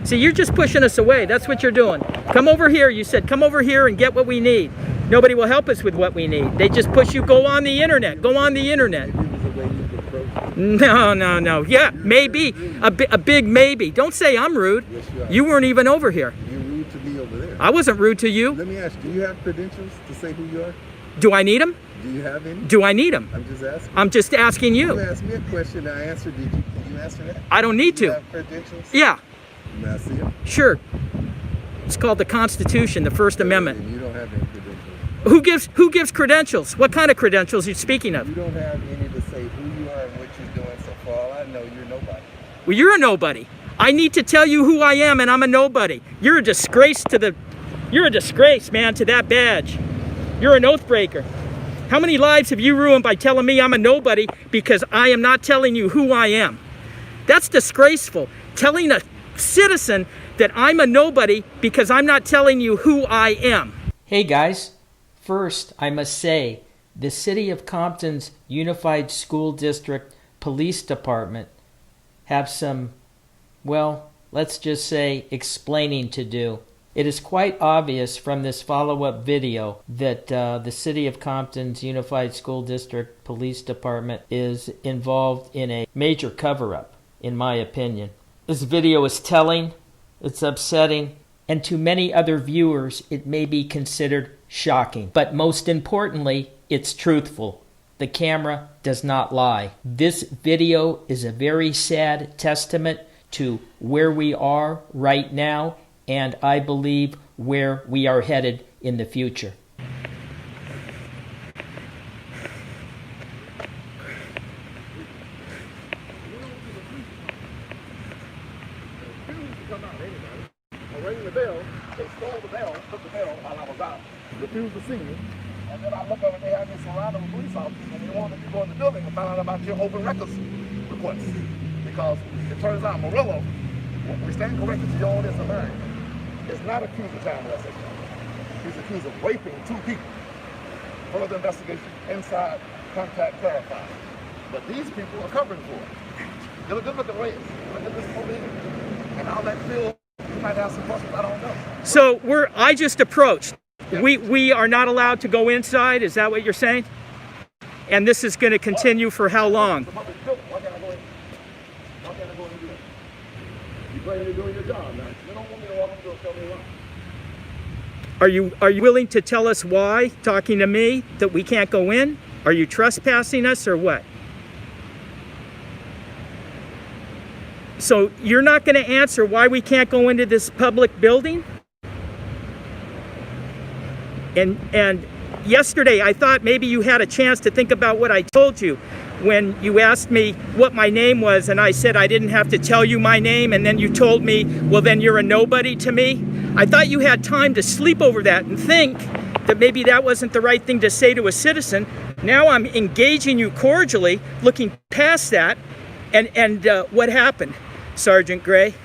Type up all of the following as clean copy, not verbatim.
See, you're just pushing us away. That's what you're doing. Come over here. You said, come over here and get what we need. Nobody will help us with what we need. They just push you, go on the internet. Go on the internet. No. Yeah, maybe. A big maybe. Don't say I'm rude. Yes, you are. You weren't even over here. You're rude to me over there. I wasn't rude to you. Let me ask you, do you have credentials to say who you are? Do I need them? Do you have any? Do I need them? I'm just asking. I'm just asking you. You asked me a question, I answered. Can you answer that? I don't need Do you to. have credentials? Yeah, May I see them? sure. It's called the Constitution, the First Amendment. And you don't have any credentials. Who gives credentials? What kind of credentials are you speaking of? You don't have any to say who you are and what you're doing. So for all I know, you're nobody. Well, you're a nobody. I need to tell you who I am, and I'm a nobody. You're a disgrace, man, to that badge. You're an oath breaker. How many lives have you ruined by telling me I'm a nobody because I am not telling you who I am? That's disgraceful. Telling a citizen that I'm a nobody because I'm not telling you who I am. Hey guys, first I must say the City of Compton's Unified School District Police Department have some, well, let's just say explaining to do. It is quite obvious from this follow-up video that the City of Compton's Unified School District Police Department is involved in a major cover-up, in my opinion. This video is telling, it's upsetting, and to many other viewers it may be considered shocking. But most importantly, it's truthful. The camera does not lie. This video is a very sad testament to where we are right now, and I believe where we are headed in the future. Ring the bell, they stole the bell, took the bell while I was out, refused to see me, and then I look over and they had me surrounded with police officers and they wanted me to go in the building and find out about your open records request. Because it turns out Murillo, we stand corrected to your own information, is not accused of child molestation. He's accused of raping 2 people. Further investigation, inside, contact clarified. But these people are covering for it. Just look at the race, look at this over here, and how that feels. You might have some questions, I don't know. So I just approached. Yeah. We are not allowed to go inside, is that what you're saying? And this is going to continue for how long? Why can't I go in? Why can't I go in and do that? You claim you're doing your job now. You don't want me to walk up and tell me why. Are you willing to tell us why, talking to me, that we can't go in? Are you trespassing us or what? So you're not going to answer why we can't go into this public building? And yesterday I thought maybe you had a chance to think about what I told you when you asked me what my name was and I said I didn't have to tell you my name, and then you told me, well then you're a nobody to me. I thought you had time to sleep over that and think that maybe that wasn't the right thing to say to a citizen. Now I'm engaging you cordially, looking past that, and what happened? Sergeant Gray,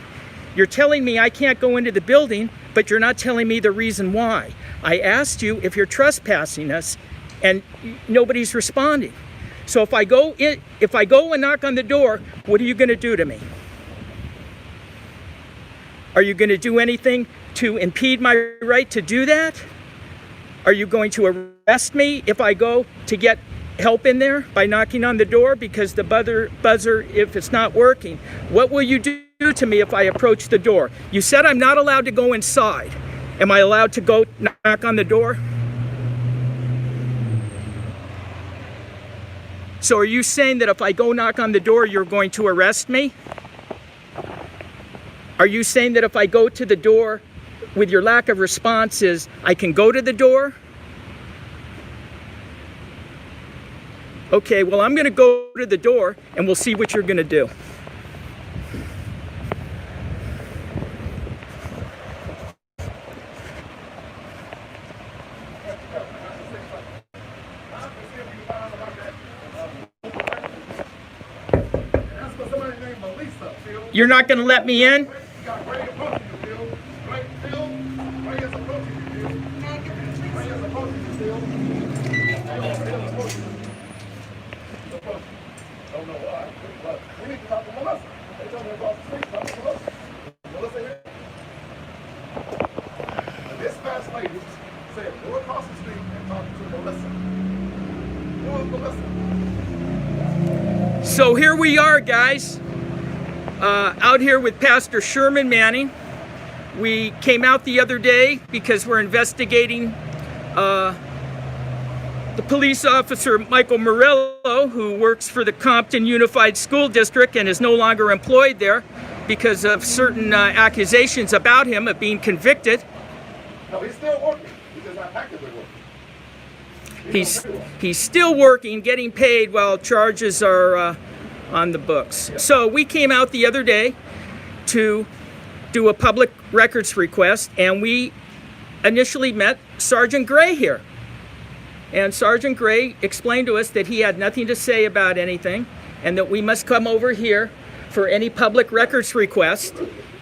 you're telling me I can't go into the building, but you're not telling me the reason why. I asked you if you're trespassing us, and nobody's responding. So if I go and knock on the door, what are you going to do to me? Are you going to do anything to impede my right to do that? Are you going to arrest me if I go to get help in there by knocking on the door because the buzzer, if it's not working? What will you do to me if I approach the door? You said I'm not allowed to go inside. Am I allowed to go knock on the door? So are you saying that if I go knock on the door, you're going to arrest me? Are you saying that if I go to the door with your lack of responses, I can go to the door? Okay, well, I'm going to go to the door and we'll see what you're going to do. You're not going to let me in? Don't know why, but we need to talk to Melissa. They told me across the street, talk to Melissa. Melissa here? people listen. So here we are, guys, out here with Pastor Sherman Manning. We came out the other day because we're investigating the police officer Michael Morello, who works for the Compton Unified School District and is no longer employed there because of certain accusations about him of being convicted. No, he's still working. He's just not actively working. He's still working, getting paid while charges are on the books. So we came out the other day to do a public records request, and we initially met Sergeant Gray here. And Sergeant Gray explained to us that he had nothing to say about anything and that we must come over here for any public records request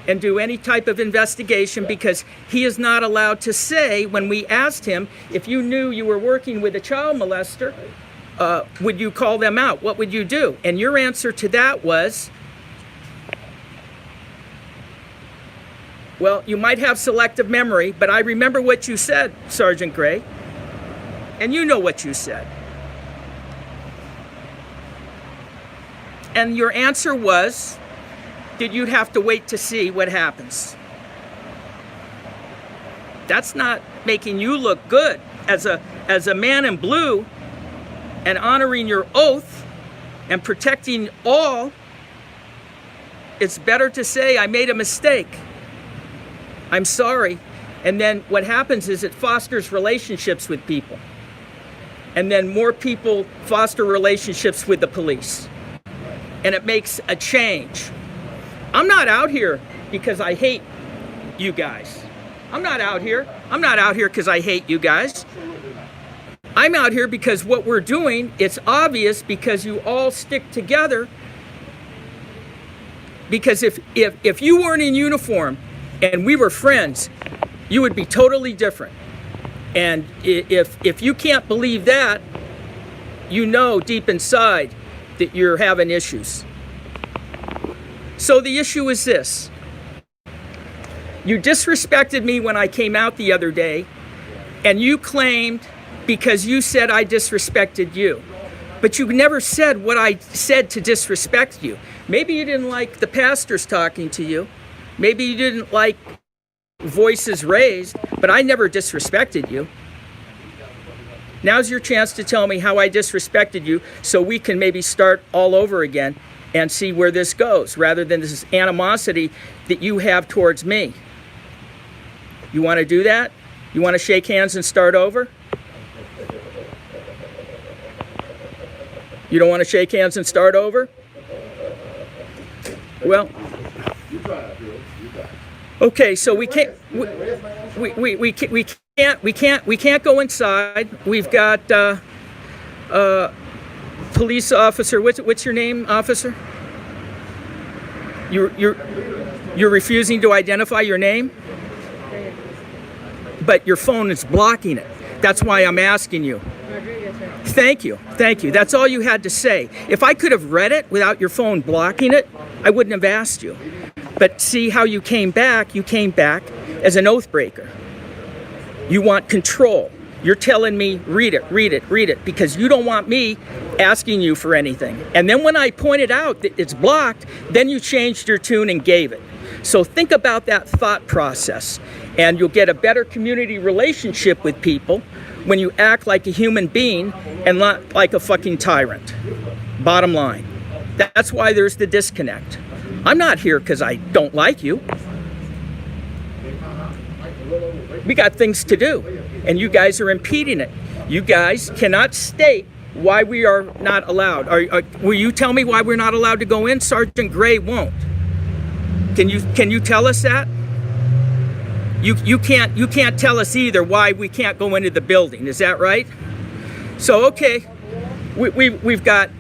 and do any type of investigation, because he is not allowed to say, when we asked him, if you knew you were working with a child molester, would you call them out? What would you do? And your answer to that was, well, you might have selective memory, but I remember what you said, Sergeant Gray. And you know what you said. And your answer was that you'd have to wait to see what happens. That's not making you look good as a man in blue and honoring your oath and protecting all. It's better to say, I made a mistake. I'm sorry. And then what happens is it fosters relationships with people. And then more people foster relationships with the police. And it makes a change. I'm not out here because I hate you guys. I'm not out here because I hate you guys. I'm out here because what we're doing, it's obvious because you all stick together. Because if you weren't in uniform and we were friends, you would be totally different. And if you can't believe that, you know deep inside that you're having issues. So the issue is this. You disrespected me when I came out the other day, and you claimed because you said I disrespected you. But you never said what I said to disrespect you. Maybe you didn't like the pastors talking to you. Maybe you didn't like voices raised, but I never disrespected you. Now's your chance to tell me how I disrespected you so we can maybe start all over again and see where this goes, rather than this animosity that you have towards me. You want to do that? You want to shake hands and start over? You don't want to shake hands and start over? Well, okay, so we can't we can't go inside. We've got police officer. What's your name, officer? You're refusing to identify your name, but your phone is blocking it. That's why I'm asking you. Thank you. That's all you had to say. If I could have read it without your phone blocking it, I wouldn't have asked you. But see how you came back? You came back as an oath breaker. You want control. You're telling me, read it, because you don't want me asking you for anything. And then when I pointed out that it's blocked, then you changed your tune and gave it. So think about that thought process, and you'll get a better community relationship with people when you act like a human being and not like a fucking tyrant. Bottom line. That's why there's the disconnect. I'm not here because I don't like you. We got things to do, and you guys are impeding it. You guys cannot state why we are not allowed. Will you tell me why we're not allowed to go in? Sergeant Gray won't. Can you tell us that? You can't tell us either why we can't go into the building. Is that right? So okay, we've got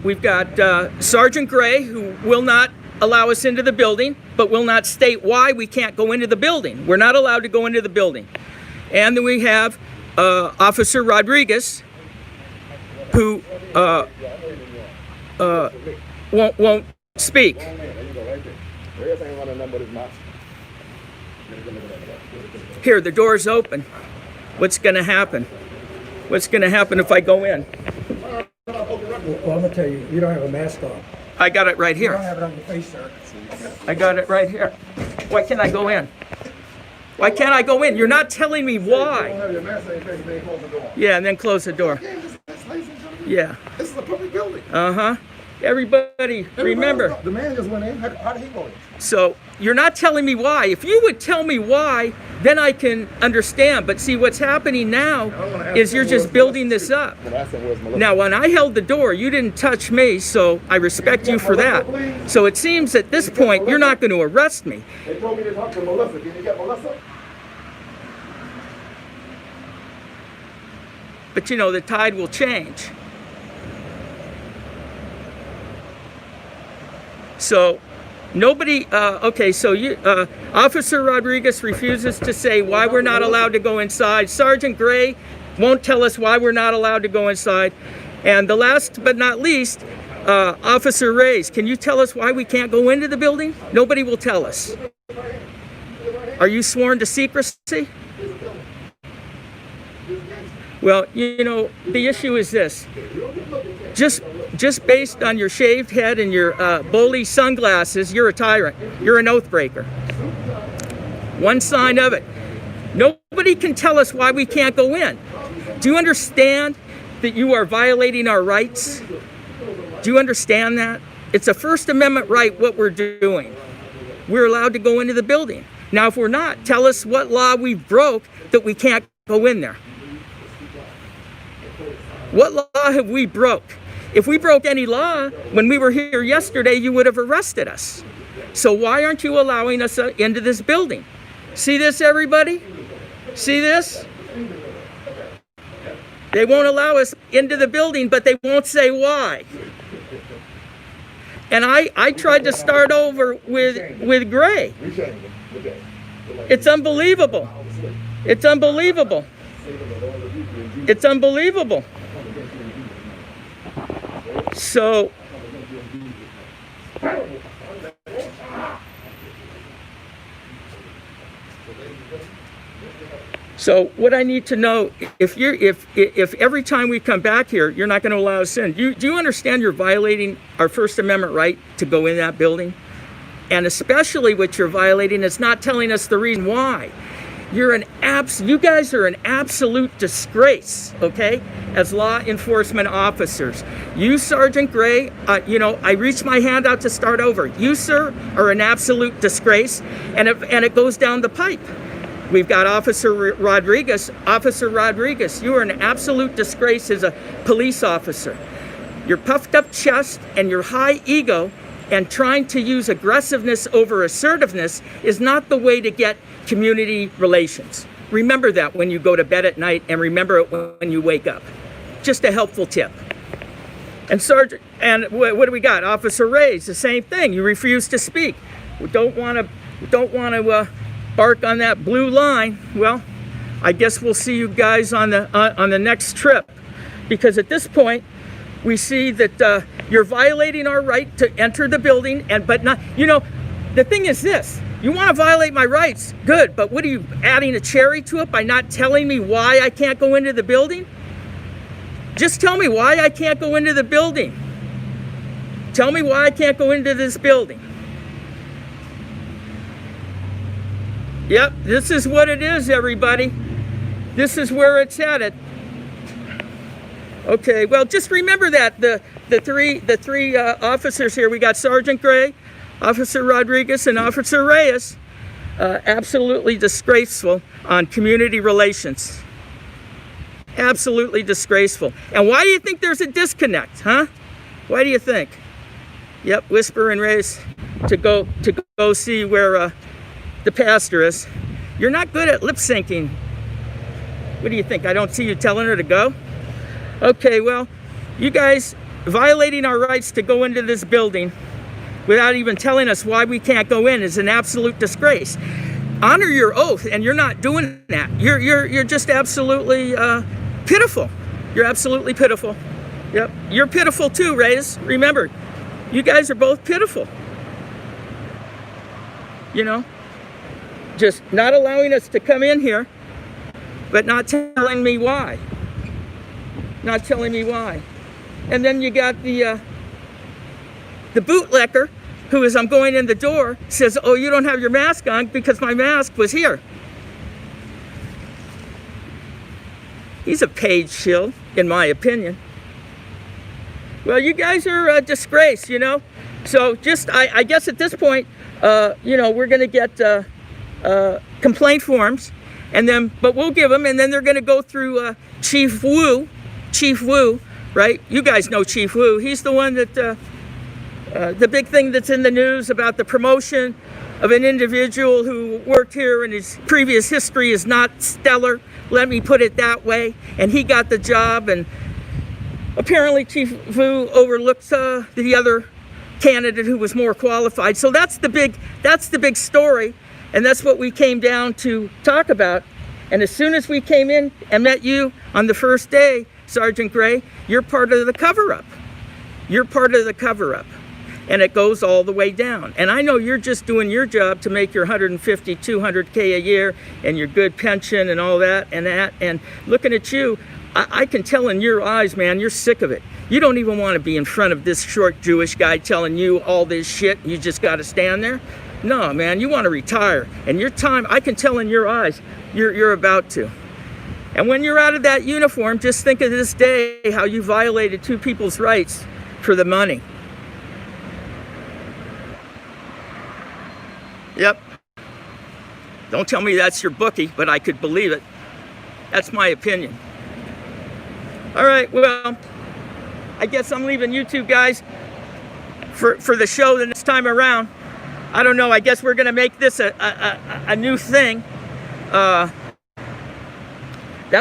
Sergeant Gray, who will not allow us into the building, but will not state why we can't go into the building. We're not allowed to go into the building. And then we have Officer Rodriguez, who won't speak. Here, the door's open. What's going to happen? What's going to happen if I go in? Well, I'm gonna tell you, you don't have a mask on. I got it right You don't here. have it on your face, sir. I got it right here. Why can't I go in? Why can't I go in? You're not telling me You don't why. have your mask on your face, then close the door. Yeah, and then close the door. Yeah, that's ladies and gentlemen. Yeah. This is a public building. Uh-huh. Everybody, remember. The man just went in. How did he go in? So you're not telling me why. If you would tell me why, then I can understand. But see, what's happening now is you're just building this up. Now, when I held the door, you didn't touch me, so I respect you for that. So it seems at this point, you're not going to arrest me. They told me to talk to Melissa. Can you get Melissa? But you know, the tide will change. So nobody, okay, so you, Officer Rodriguez refuses to say why we're not allowed to go inside. Sergeant Gray won't tell us why we're not allowed to go inside. And the last but not least, Officer Reyes, can you tell us why we can't go into the building? Nobody will tell us. Are you sworn to secrecy? Well, you know, the issue is this. Just based on your shaved head and your Bldg sunglasses, you're a tyrant. You're an oath breaker. One sign of it. Nobody can tell us why we can't go in. Do you understand that you are violating our rights? Do you understand that? It's a First Amendment right what we're doing. We're allowed to go into the building. Now, if we're not, tell us what law we broke that we can't go in there. What law have we broke? If we broke any law when we were here yesterday, you would have arrested us. So why aren't you allowing us into this building? See this, everybody? See this? They won't allow us into the building, but they won't say why. And I tried to start over with Gray. It's unbelievable. It's unbelievable. It's unbelievable. So what I need to know, if every time we come back here, you're not going to allow us in, do you understand you're violating our First Amendment right to go in that building? And especially what you're violating is not telling us the reason why. You guys are an absolute disgrace, okay, as law enforcement officers. You, Sergeant Gray, I reached my hand out to start over. You, sir, are an absolute disgrace, and it goes down the pipe. We've got Officer Rodriguez. Officer Rodriguez, you are an absolute disgrace as a police officer. Your puffed up chest and your high ego and trying to use aggressiveness over assertiveness is not the way to get community relations. Remember that when you go to bed at night, and remember it when you wake up. Just a helpful tip. And Sergeant, and what do we got? Officer Reyes, the same thing. You refuse to speak. We don't want to bark on that blue line. Well, I guess we'll see you guys on the next trip, because at this point we see that you're violating our right to enter the building, but not. You know, the thing is this. You want to violate my rights, good, but what are you adding a cherry to it by not telling me why I can't go into the building? Just tell me why I can't go into the building. Tell me why I can't go into this building. Yep, this is what it is, everybody. This is where it's headed. Okay, well, just remember that the three officers here, we got Sergeant Gray, Officer Rodriguez, and Officer Reyes, absolutely disgraceful on community relations. Absolutely disgraceful. And why do you think there's a disconnect, huh? Why do you think? Yep, Whisper and Reyes to go see where the pastor is. You're not good at lip syncing. What do you think? I don't see you telling her to go? Okay, well, you guys violating our rights to go into this building without even telling us why we can't go in is an absolute disgrace. Honor your oath, and you're not doing that. You're just absolutely pitiful. You're absolutely pitiful. Yep, you're pitiful too, Reyes. Remember, you guys are both pitiful. You know, just not allowing us to come in here, but not telling me why. Not telling me why. And then you got the bootlicker, who, as I'm going in the door, says, oh, you don't have your mask on because my mask was here. He's a paid shill, in my opinion. Well, you guys are a disgrace, you know. So just, I guess at this point, you know, we're going to get complaint forms, and then, but we'll give them, and then they're going to go through Chief Wu, right? You guys know Chief Wu. He's the one that, the big thing that's in the news about the promotion of an individual who worked here and his previous history is not stellar, let me put it that way, and he got the job, and apparently Chief Wu overlooked the other candidate who was more qualified. So that's the big story, and that's what we came down to talk about. And as soon as we came in and met you on the first day, Sergeant Gray, you're part of the cover-up. You're part of the cover-up. And it goes all the way down. And I know you're just doing your job to make your 150, 200K a year and your good pension and all that. And looking at you, I can tell in your eyes, man, you're sick of it. You don't even want to be in front of this short Jewish guy telling you all this shit. You just got to stand there. No, man, you want to retire. And your time, I can tell in your eyes, you're about to. And when you're out of that uniform, just think of this day, how you violated two people's rights for the money. Yep. Don't tell me that's your bookie, but I could believe it. That's my opinion. All right, well, I guess I'm leaving you two guys for the show the next time around. I don't know, I guess we're gonna make this a new thing. That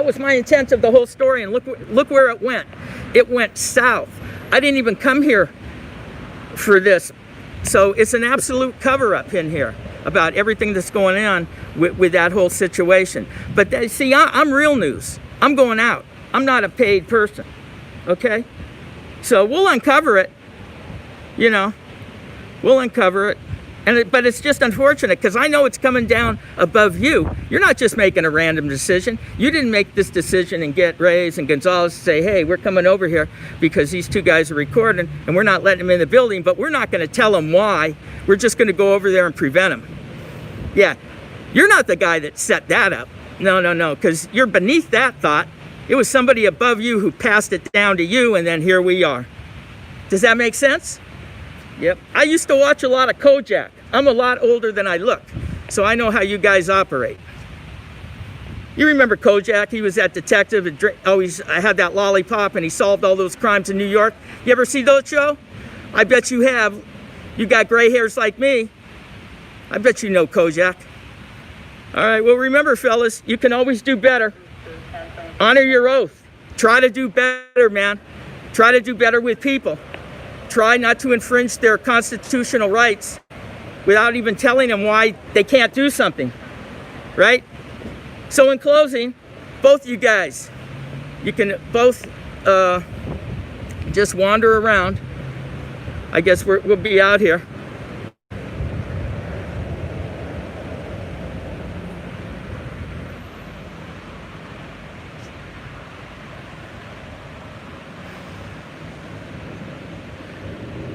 was my intent of the whole story, and look where it went. It went south. I didn't even come here for this. So it's an absolute cover-up in here about everything that's going on with that whole situation. But see, I'm real news. I'm going out. I'm not a paid person, okay? So we'll uncover it, you know. We'll uncover it. But it's just unfortunate because I know it's coming down above you. You're not just making a random decision. You didn't make this decision and get Reyes and Gonzalez to say, hey, we're coming over here because these two guys are recording and we're not letting them in the building, but we're not going to tell them why. We're just going to go over there and prevent them. Yeah, you're not the guy that set that up. No, because you're beneath that thought. It was somebody above you who passed it down to you, and then here we are. Does that make sense? Yep. I used to watch a lot of Kojak. I'm a lot older than I look, so I know how you guys operate. You remember Kojak? He was that detective and always had that lollipop, and he solved all those crimes in New York. You ever see that show? I bet you have. You got gray hairs like me. I bet you know Kojak. All right, well, remember, fellas, you can always do better. Honor your oath. Try to do better, man. Try to do better with people. Try not to infringe their constitutional rights without even telling them why they can't do something, right? So in closing, both you guys, you can both just wander around. I guess we'll be out here.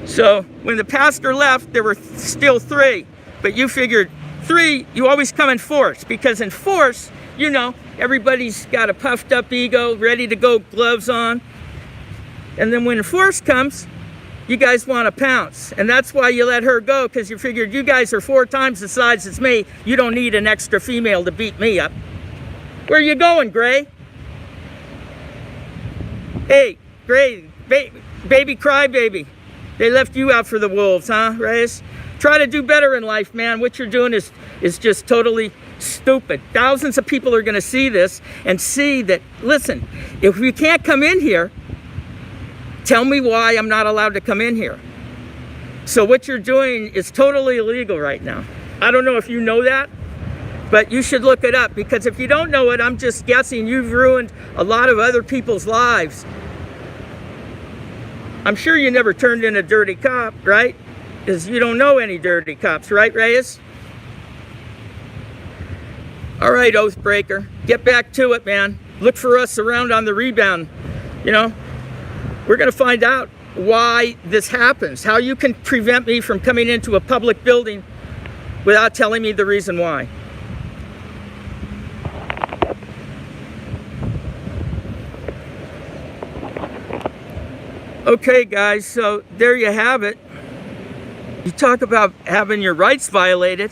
So when the pastor left, there were still three, but you figured three, you always come in force, because in force, you know, everybody's got a puffed up ego, ready to go, gloves on. And then when force comes, you guys want to pounce. And that's why you let her go, because you figured you guys are 4 times the size as me. You don't need an extra female to beat me up. Where you going, Gray? Hey, Gray, baby crybaby. They left you out for the wolves, huh, Reyes? Try to do better in life, man. What you're doing is just totally stupid. Thousands of people are going to see this and see that, listen, if you can't come in here, tell me why I'm not allowed to come in here. So what you're doing is totally illegal right now. I don't know if you know that, but you should look it up, because if you don't know it, I'm just guessing you've ruined a lot of other people's lives. I'm sure you never turned in a dirty cop, right? Because you don't know any dirty cops, right, Reyes? All right, Oathbreaker, get back to it, man. Look for us around on the rebound, you know? We're going to find out why this happens, how you can prevent me from coming into a public building without telling me the reason why. Okay, guys, so there you have it. You talk about having your rights violated.